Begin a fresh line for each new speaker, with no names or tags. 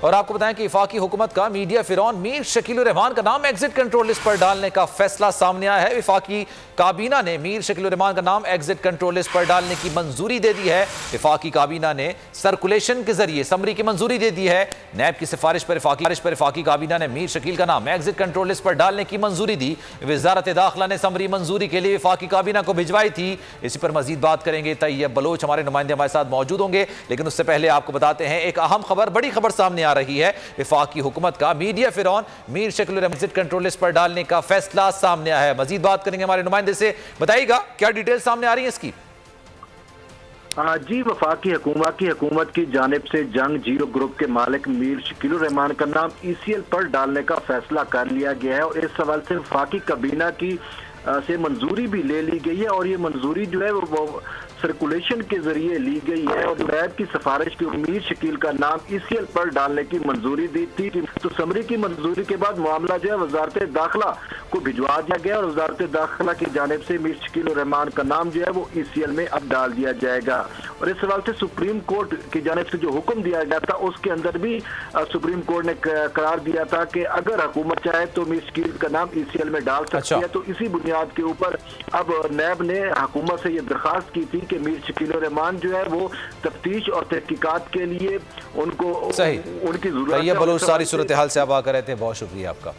और आपको बताएं कि वफाकी हुकूमत का मीडिया फिरौन मीर शकील उर रहमान का नाम एग्जिट कंट्रोल लिस्ट पर डालने का फैसला सामने आया है। वफाकी काबीना ने मीर शकील उर रहमान का नाम एग्जिट कंट्रोल लिस्ट पर डालने की मंजूरी दे दी है। वफाकी काबीना ने सर्कुलेशन के जरिए समरी की मंजूरी दे दी है। नैब की सिफारिश पर वफाकी काबीना ने मीर शकील का नाम एग्जिट कंट्रोल लिस्ट पर डालने की मंजूरी दी। वजारत दाखिला ने समरी मंजूरी के लिए वफाकी काबीना को भिजवाई थी। इसी पर मजीद बात करेंगे। तैयब बलोच हमारे नुमाइंदे हमारे साथ मौजूद होंगे, लेकिन उससे पहले आपको बताते हैं एक अहम खबर, बड़ी खबर सामने आ रही है। वफाकी हुकूमत का मीडिया फिरौन मीर शकील उर रहमान एग्जिट कंट्रोल लिस्ट पर डालने का फैसला सामने आया है। मजीद बात करेंगे हमारे नुमाइंदे से। बताइएगा क्या डिटेल सामने आ रही है इसकी।
जी, वफाकी हुकूमत की जानिब से जंग जीरो ग्रुप के मालिक मीर शकील उर रहमान का नाम ECL पर डालने का फैसला कर लिया गया है और इस सवाल से वफाकी काबीना की से मंजूरी भी ले ली गई है और ये मंजूरी जो है वो सर्कुलेशन के जरिए ली गई है और नैब की सिफारिश की मीर शकील का नाम ECL पर डालने की मंजूरी दी थी। तो समरी की मंजूरी के बाद मामला जो है वजारत दाखिला को भिजवा दिया गया और वजारत दाखिला की जानिब से मीर शकील उर रहमान का नाम जो है वो ECL में अब डाल दिया जाएगा। और इस सवाल से सुप्रीम कोर्ट की जानिब से जो हुक्म दिया गया था उसके अंदर भी सुप्रीम कोर्ट ने करार दिया था कि अगर हुकूमत चाहे तो मीर शकील का नाम ECL में डाल सकती है। तो इसी बुनियाद के ऊपर अब नैब ने हुकूमत से यह दरखास्त की थी कि मीर शकील उर रहमान जो है वो तफ्तीश और तहकीकात के लिए उनको
सही
उनकी जरूरत है।
तैयब बलोच सारी सूरत हाल से आप आकर रहते हैं, बहुत शुक्रिया आपका।